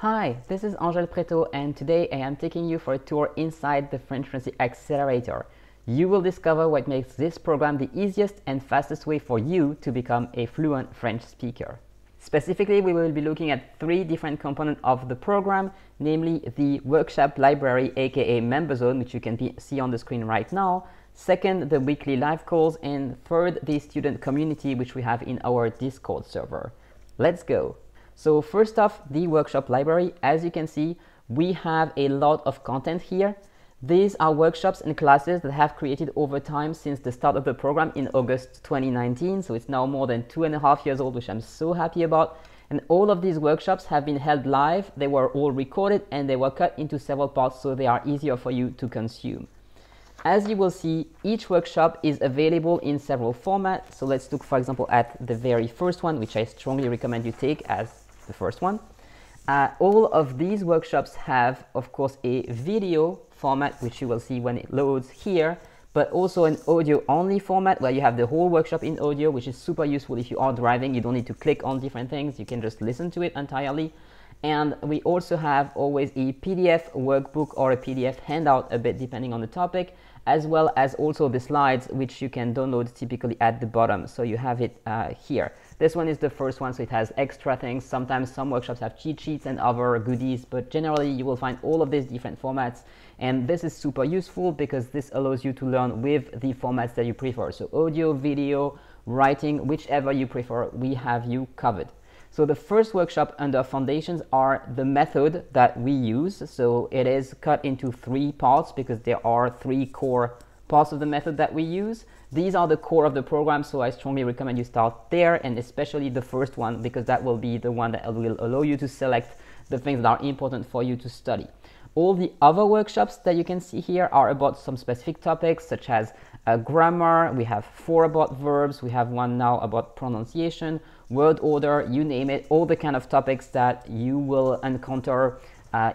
Hi, this is Angèle Preto, and today I am taking you for a tour inside the French Fluency Accelerator. You will discover what makes this program the easiest and fastest way for you to become a fluent French speaker. Specifically, we will be looking at three different components of the program, namely the workshop library, aka member zone, which you can see on the screen right now. Second, the weekly live calls, and third, the student community, which we have in our Discord server. Let's go. So first off, the workshop library. As you can see, we have a lot of content here. These are workshops and classes that have created over time since the start of the program in August 2019. So it's now more than 2.5 years old, which I'm so happy about. And all of these workshops have been held live. They were all recorded and they were cut into several parts so they are easier for you to consume. As you will see, each workshop is available in several formats. So let's look, for example, at the very first one, which I strongly recommend you take as the first one. All of these workshops have, of course, a video format, which you will see when it loads here, but also an audio-only format where you have the whole workshop in audio, which is super useful if you are driving. You don't need to click on different things. You can just listen to it entirely. And we also have always a PDF workbook or a PDF handout, a bit depending on the topic, as well as also the slides, which you can download typically at the bottom. So you have it here. This one is the first one, so it has extra things. Sometimes some workshops have cheat sheets and other goodies, but generally you will find all of these different formats. And this is super useful because this allows you to learn with the formats that you prefer. So audio, video, writing, whichever you prefer, we have you covered. So the first workshop under foundations are the method that we use. So it is cut into 3 parts because there are 3 core parts of the method that we use. These are the core of the program, so I strongly recommend you start there, and especially the first one, because that will be the one that will allow you to select the things that are important for you to study. All the other workshops that you can see here are about some specific topics, such as grammar. We have 4 about verbs. We have one now about pronunciation, word order, you name it, all the kind of topics that you will encounter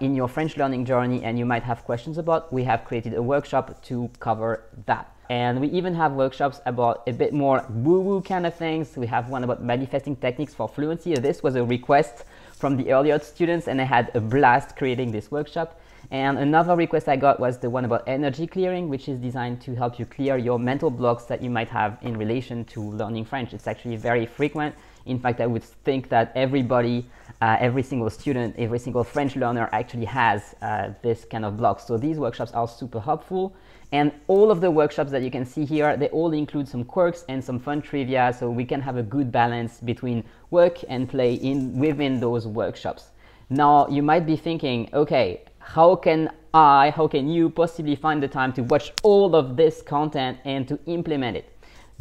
in your French learning journey and you might have questions about. We have created a workshop to cover that. And we even have workshops about a bit more woo-woo kind of things. We have one about manifesting techniques for fluency. This was a request from the earlier students and I had a blast creating this workshop. And another request I got was the one about energy clearing, which is designed to help you clear your mental blocks that you might have in relation to learning French. It's actually very frequent. In fact, I would think that everybody, every single student, every single French learner actually has this kind of block. So these workshops are super helpful. And all of the workshops that you can see here, they all include some quirks and some fun trivia, so we can have a good balance between work and play within those workshops. Now, you might be thinking, okay, how can you possibly find the time to watch all of this content and to implement it?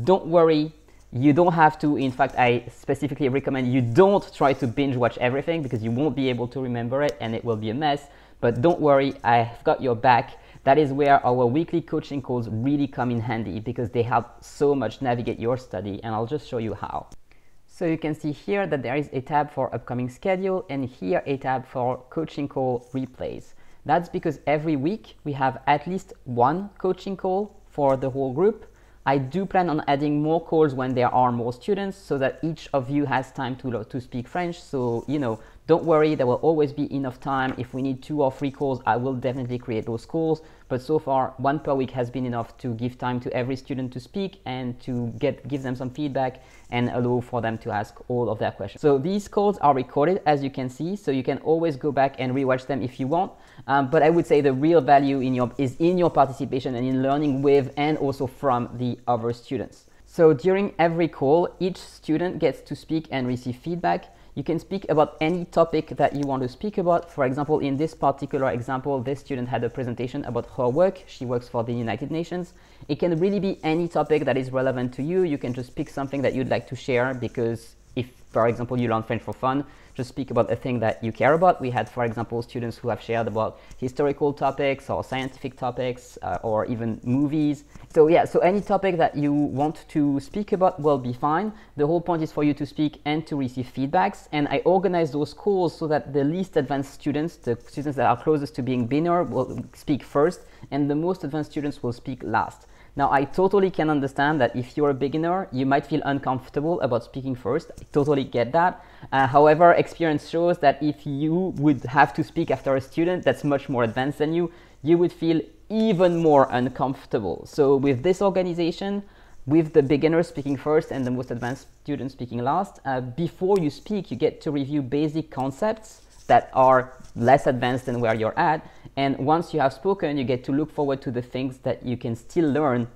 Don't worry, you don't have to. In fact, I specifically recommend you don't try to binge watch everything because you won't be able to remember it and it will be a mess. But don't worry, I've got your back. That is where our weekly coaching calls really come in handy because they help so much navigate your study, and I'll just show you how. So you can see here that there is a tab for upcoming schedule and here a tab for coaching call replays. That's because every week we have at least 1 coaching call for the whole group. I do plan on adding more calls when there are more students so that each of you has time to speak French. So, you know, don't worry, there will always be enough time. If we need 2 or 3 calls, I will definitely create those calls. But so far, 1 per week has been enough to give time to every student to speak and to give them some feedback and allow for them to ask all of their questions. So these calls are recorded, as you can see, so you can always go back and rewatch them if you want. But I would say the real value is in your participation and in learning with and also from the other students. So during every call, each student gets to speak and receive feedback. You can speak about any topic that you want to speak about. For example, in this particular example, this student had a presentation about her work. She works for the United Nations. It can really be any topic that is relevant to you. You can just pick something that you'd like to share because if, for example, you learn French for fun, just speak about a thing that you care about. We had, for example, students who have shared about historical topics or scientific topics or even movies. So yeah, so any topic that you want to speak about will be fine. The whole point is for you to speak and to receive feedbacks. And I organize those calls so that the least advanced students, the students that are closest to being beginner, will speak first, and the most advanced students will speak last. Now, I totally can understand that if you're a beginner, you might feel uncomfortable about speaking first. I totally get that. However, experience shows that if you would have to speak after a student that's much more advanced than you would feel even more uncomfortable. So with this organization, with the beginners speaking first and the most advanced students speaking last, before you speak, you get to review basic concepts that are less advanced than where you're at. And once you have spoken, you get to look forward to the things that you can still learn,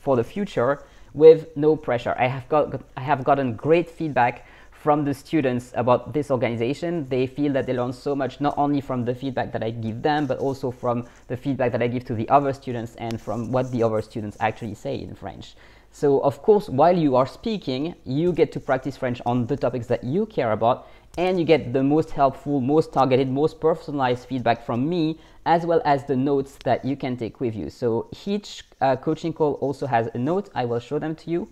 for the future with no pressure. I have gotten great feedback from the students about this organization. They feel that they learn so much, not only from the feedback that I give them, but also from the feedback that I give to the other students and from what the other students actually say in French. So of course, while you are speaking, you get to practice French on the topics that you care about, and you get the most helpful, most targeted, most personalized feedback from me, as well as the notes that you can take with you. So each coaching call also has a note. I will show them to you.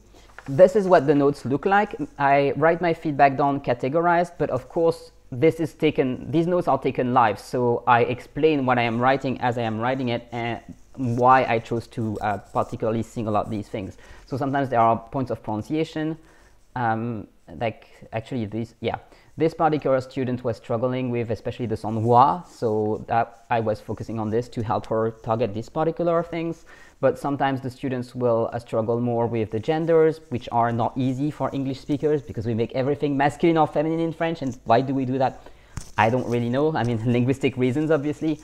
This is what the notes look like. I write my feedback down categorized, but of course, these notes are taken live. So I explain what I am writing as I am writing it and why I chose to particularly single out these things. So sometimes there are points of pronunciation, this particular student was struggling with especially the sound wa, so that I was focusing on this to help her target these particular things. But sometimes the students will struggle more with the genders, which are not easy for English speakers because we make everything masculine or feminine in French. And why do we do that? I don't really know. I mean, linguistic reasons, obviously.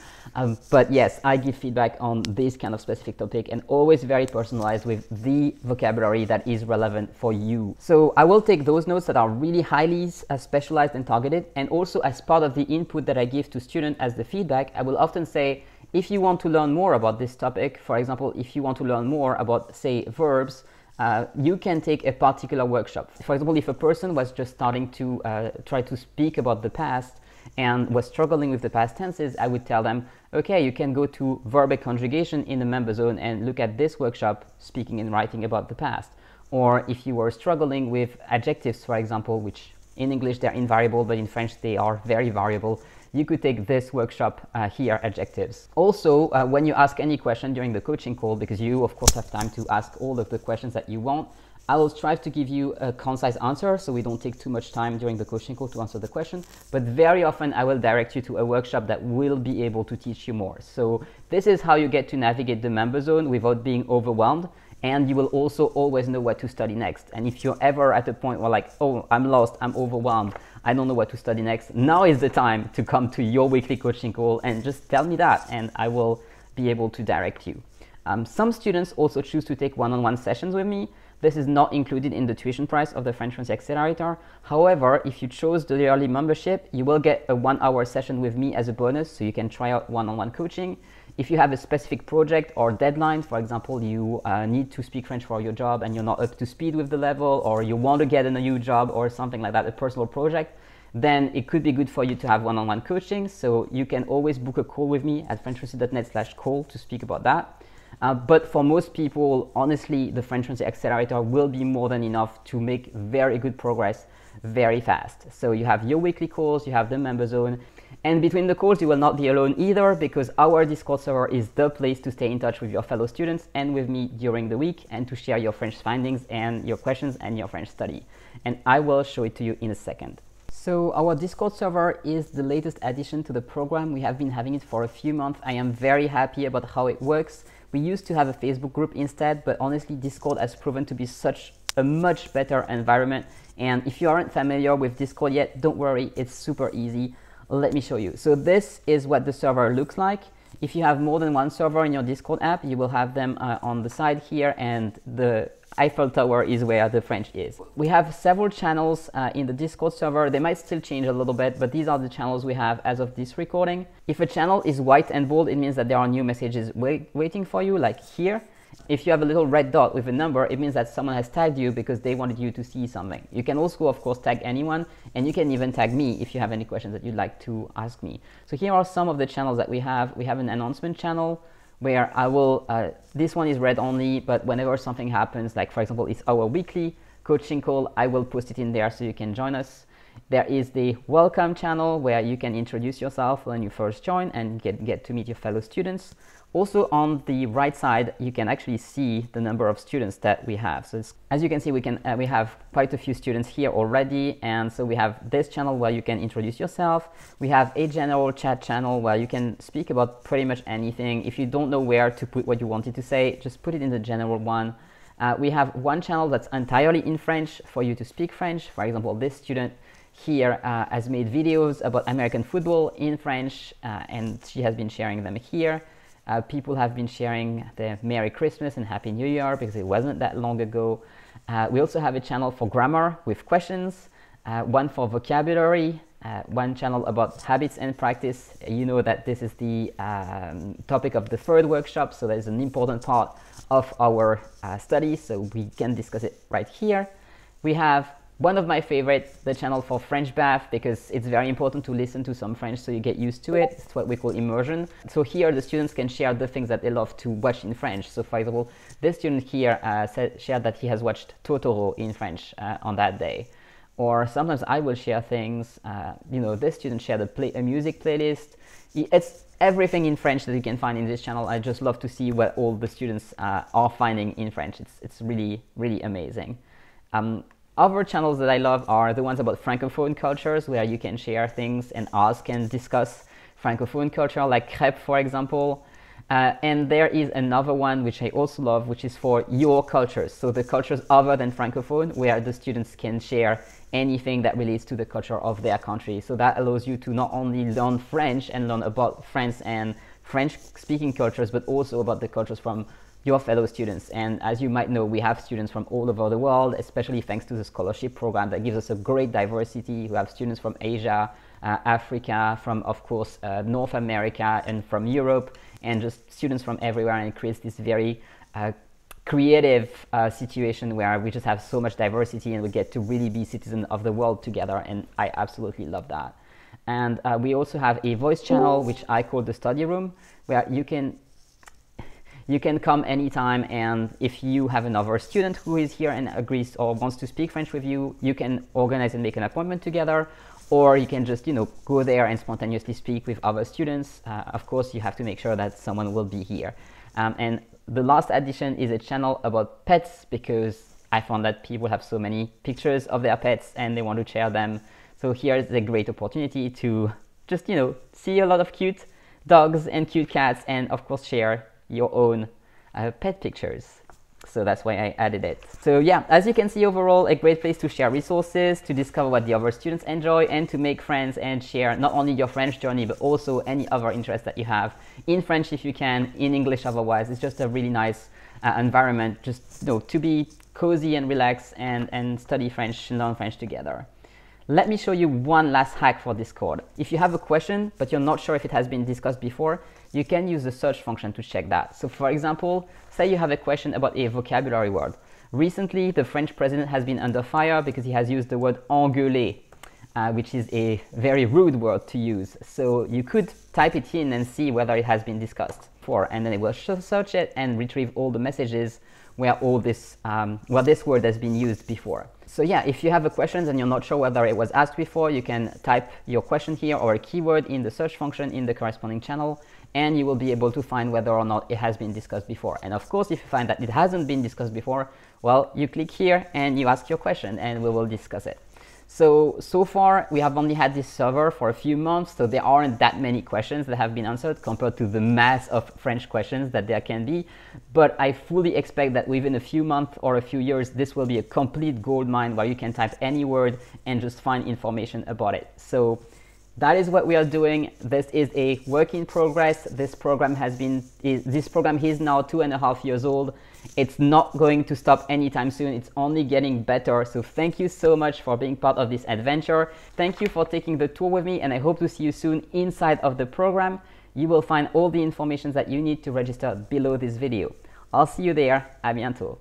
But yes, I give feedback on this kind of specific topic and always very personalized with the vocabulary that is relevant for you. So I will take those notes that are really highly specialized and targeted. And also as part of the input that I give to students as the feedback, I will often say, if you want to learn more about this topic, for example, if you want to learn more about, say, verbs, you can take a particular workshop. For example, if a person was just starting to try to speak about the past, and was struggling with the past tenses, I would tell them, okay, you can go to verb conjugation in the member zone and look at this workshop, speaking and writing about the past. Or if you were struggling with adjectives, for example, which in English they're invariable, but in French they are very variable, you could take this workshop here, adjectives. Also, when you ask any question during the coaching call, because you of course have time to ask all of the questions that you want, I will strive to give you a concise answer so we don't take too much time during the coaching call to answer the question. But very often I will direct you to a workshop that will be able to teach you more. So this is how you get to navigate the member zone without being overwhelmed. And you will also always know what to study next. And if you're ever at a point where like, oh, I'm lost, I'm overwhelmed, I don't know what to study next, now is the time to come to your weekly coaching call and just tell me that and I will be able to direct you. Some students also choose to take one-on-one sessions with me. This is not included in the tuition price of the French Fluency Accelerator. However, if you chose the yearly membership, you will get a 1-hour session with me as a bonus, so you can try out one-on-one coaching. If you have a specific project or deadline, for example, you need to speak French for your job and you're not up to speed with the level, or you want to get a new job or something like that, a personal project, then it could be good for you to have one-on-one coaching. So you can always book a call with me at frenchfluency.net/call to speak about that. But for most people, honestly, the French Fluency Accelerator will be more than enough to make very good progress very fast. So you have your weekly calls, you have the member zone, and between the calls, you will not be alone either, because our Discord server is the place to stay in touch with your fellow students and with me during the week and to share your French findings and your questions and your French study. And I will show it to you in a second. So our Discord server is the latest addition to the program. We have been having it for a few months. I am very happy about how it works. We used to have a Facebook group instead, but honestly, Discord has proven to be such a much better environment. And if you aren't familiar with Discord yet, don't worry, it's super easy. Let me show you. So this is what the server looks like. If you have more than one server in your Discord app, you will have them on the side here, and the Eiffel Tower is where the French is. We have several channels in the Discord server. They might still change a little bit, but these are the channels we have as of this recording. If a channel is white and bold, it means that there are new messages waiting for you, like here. If you have a little red dot with a number, it means that someone has tagged you because they wanted you to see something. You can also, of course, tag anyone, and you can even tag me if you have any questions that you'd like to ask me. So here are some of the channels that we have. We have an announcement channel where I will, this one is read only, but whenever something happens, like for example, it's our weekly coaching call, I will post it in there so you can join us. There is the welcome channel where you can introduce yourself when you first join and get to meet your fellow students. Also on the right side, you can actually see the number of students that we have. So as you can see, we have quite a few students here already. And so we have this channel where you can introduce yourself. We have a general chat channel where you can speak about pretty much anything. If you don't know where to put what you wanted to say, just put it in the general one. We have one channel that's entirely in French for you to speak French. For example, this student here has made videos about American football in French, and she has been sharing them here. People have been sharing the Merry Christmas and Happy New Year because it wasn't that long ago. We also have a channel for grammar with questions, one for vocabulary, one channel about habits and practice. You know that this is the topic of the third workshop, so that is an important part of our study, so we can discuss it right here. We have one of my favorite, the channel for French Bath, because it's very important to listen to some French so you get used to it. It's what we call immersion. So here the students can share the things that they love to watch in French. So for example, this student here shared that he has watched Totoro in French on that day. Or sometimes I will share things, this student shared a music playlist. It's everything in French that you can find in this channel. I just love to see what all the students are finding in French. It's really, really amazing. Other channels that I love are the ones about Francophone cultures, where you can share things and ask and discuss Francophone culture, like crêpes, for example. And there is another one which I also love, which is for your cultures. So the cultures other than Francophone, where the students can share anything that relates to the culture of their country. So that allows you to not only learn French and learn about France and French-speaking cultures, but also about the cultures from your fellow students. And as you might know, we have students from all over the world, especially thanks to the scholarship program that gives us a great diversity. We have students from Asia, Africa, from, of course, North America, and from Europe, and just students from everywhere. And it creates this very creative situation where we just have so much diversity and we get to really be citizens of the world together. And I absolutely love that. And we also have a voice channel, which I call the study room, where you can come anytime, and if you have another student who is here and agrees or wants to speak French with you, you can organize and make an appointment together, or you can just go there and spontaneously speak with other students. Of course, you have to make sure that someone will be here. And the last addition is a channel about pets, because I found that people have so many pictures of their pets and they want to share them. So here's a great opportunity to just see a lot of cute dogs and cute cats, and of course share your own pet pictures. So that's why I added it. So yeah, as you can see, overall a great place to share resources, to discover what the other students enjoy, and to make friends and share not only your French journey, but also any other interest that you have in French if you can, in English otherwise. It's just a really nice environment just to be cozy and relaxed and study French and learn French together. Let me show you one last hack for Discord. If you have a question, but you're not sure if it has been discussed before, you can use the search function to check that. So for example, say you have a question about a vocabulary word. Recently, the French president has been under fire because he has used the word engueuler, which is a very rude word to use. So you could type it in and see whether it has been discussed before, and then it will search it and retrieve all the messages where this word has been used before. So yeah, if you have a question and you're not sure whether it was asked before, you can type your question here or a keyword in the search function in the corresponding channel, and you will be able to find whether or not it has been discussed before. And of course, if you find that it hasn't been discussed before, well, you click here and you ask your question and we will discuss it. So far, we have only had this server for a few months, so there aren't that many questions that have been answered compared to the mass of French questions that there can be. But I fully expect that within a few months or a few years, this will be a complete goldmine where you can type any word and just find information about it. So that is what we are doing. This is a work in progress. This program is now 2.5 years old. It's not going to stop anytime soon. It's only getting better. So thank you so much for being part of this adventure. Thank you for taking the tour with me, and I hope to see you soon inside of the program. You will find all the information that you need to register below this video. I'll see you there. À bientôt.